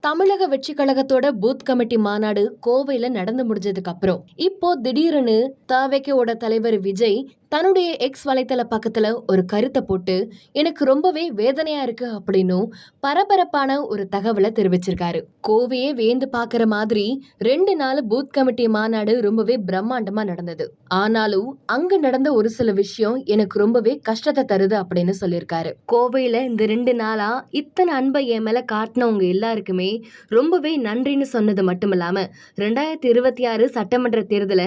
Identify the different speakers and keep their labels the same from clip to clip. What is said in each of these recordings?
Speaker 1: தமிழக வெற்றி கழகத்தோட booth committee மாநாடு கோவையில நடந்து முடிஞ்சதுக்கு அப்புறம் இப்போ திடீர்னு தவேகோட தலைவர் விஜய் தன்னுடைய எக்ஸ் வலைத்தள பக்கத்துல ஒரு கருத்தை போட்டு எனக்கு ரொம்பவே வேதனையா இருக்கு அப்படின்னும் பரபரப்பான ஒரு தகவலை தெரிவிச்சிருக்காரு. கோவையே வேந்து பாக்குற மாதிரி 2 நாள் பூத் கமிட்டி மாநாடு ரொம்பவே பிரம்மாண்டமா நடந்தது. ஆனாலும் அங்க நடந்த ஒரு சில விஷயம் எனக்கு ரொம்பவே கஷ்டத்தை தருது அப்படின்னு சொல்லியிருக்காரு. கோவையில இந்த 2 நாளா இத்தனை அன்பை என் மேல காட்டினவங்க எல்லாருக்குமே ரொம்பவே நன்றின்னு சொன்னது மட்டும் இல்லாம 2026 சட்டமன்ற தேர்தல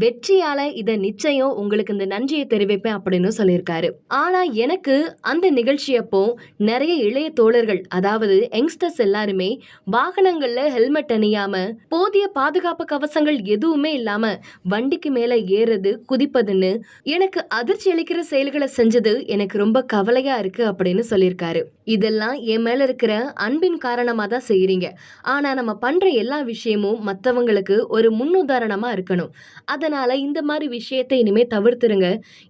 Speaker 1: வெற்றியால இத நிச்சயம் உங்களுக்கு இந்த நன்றியை தெரிவிப்பேன் அப்படின்னு சொல்லியிருக்காரு. ஆனா எனக்கு அந்த நிகழ்ச்சியப்போ நிறைய இளைய தோழர்கள், அதாவது யங்ஸ்டர்ஸ் எல்லாருமே வாகனங்கள்ல ஹெல்மெட் அணியாம, போதிய பாதுகாப்பு கவசங்கள் எதுவுமே இல்லாம வண்டிக்கு மேல ஏறது, குதிப்பதுன்னு எனக்கு அதிர்ச்சி அளிக்கிற செயல்களை செஞ்சது எனக்கு ரொம்ப கவலையா இருக்கு அப்படின்னு சொல்லியிருக்காரு. இதெல்லாம் என் மேல இருக்கிற அன்பின் காரணமா தான் செய்யறீங்க. ஆனா நம்ம பண்ற எல்லா விஷயமும் மத்தவங்களுக்கு ஒரு முன்னுதாரணமா இருக்கணும். அதனால இந்த மாதிரி விஷயத்தை இனிமே தவிர்த்துருங்க.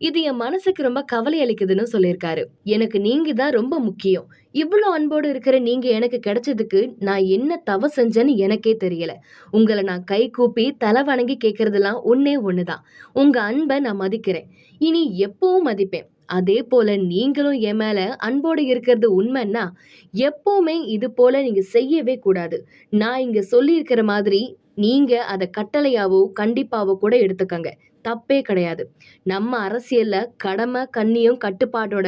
Speaker 1: இது என் மனசுக்கு ரொம்ப கவலை அளிக்குதுன்னு சொல்லியிருக்காரு. எனக்கு நீங்க தான் ரொம்ப முக்கியம். இவ்வளவு அன்போடு இருக்கிற நீங்க எனக்கு கிடைச்சதுக்கு நான் என்ன தவ செஞ்சேன்னு எனக்கே தெரியல. உங்களை நான் கை கூப்பி தலை வணங்கி கேட்கறதெல்லாம் ஒண்ணுதான். உங்க அன்பை நான் மதிக்கிறேன். இனி எப்பவும் மதிப்பேன். அதே போல நீங்களும் என் மேல அன்போடு இருக்கிறது உண்மைன்னா எப்பவுமே இது போல நீங்க செய்யவே கூடாது. நான் இங்க சொல்லி இருக்கிற மாதிரி நீங்க அதை கட்டளையாவோ கண்டிப்பாவோ கூட எடுத்துக்கங்க. தப்பே கிடையாது. நம்ம அரசியல்ல கடமை, கண்ணியம், கட்டுப்பாட்டோட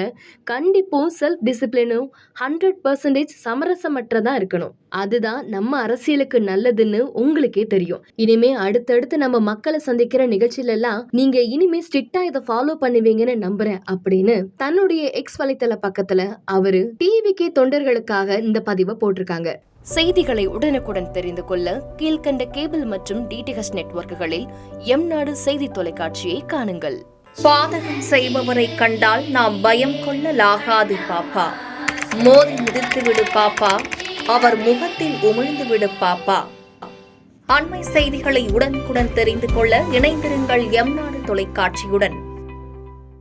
Speaker 1: கண்டிப்பும் செல்ஃப் டிசிப்ளினும் 100% சமரசமற்றதா இருக்கணும். அதுதான் நம்ம அரசியலுக்கு நல்லதுன்னு உங்களுக்கே தெரியும். இனிமே அடுத்தடுத்து நம்ம மக்களை சந்திக்கிற நிகழ்ச்சியில எல்லாம் நீங்க இனிமே ஸ்ட்ரிக்டா இதை ஃபாலோ பண்ணுவீங்கன்னு நம்புறேன் அப்படின்னு தன்னுடைய எக்ஸ் வலைத்தள பக்கத்துல அவரு டிவிகே தொண்டர்களுக்காக இந்த பதிவை போட்டிருக்காங்க. செய்திகளை உடனுக்குடன் தெரிந்து கொள்ள கீழ்கண்ட கேபிள் மற்றும் டிடிஹெச் நெட்வொர்க்குகளில் எம்நாடு செய்தி தொலைக்காட்சியை காணுங்கள்.
Speaker 2: பாதகம் செய்பவரை கண்டால் நாம் பயம் கொள்ளலாகாது பாப்பா. மோதி மிதித்து விடு பாப்பா, அவர் முகத்தில் உமிழ்ந்து விடு பாப்பா. அண்மை செய்திகளை உடனுக்குடன் தெரிந்து கொள்ள இணைந்திருங்கள் எம்நாடு தொலைக்காட்சியுடன்.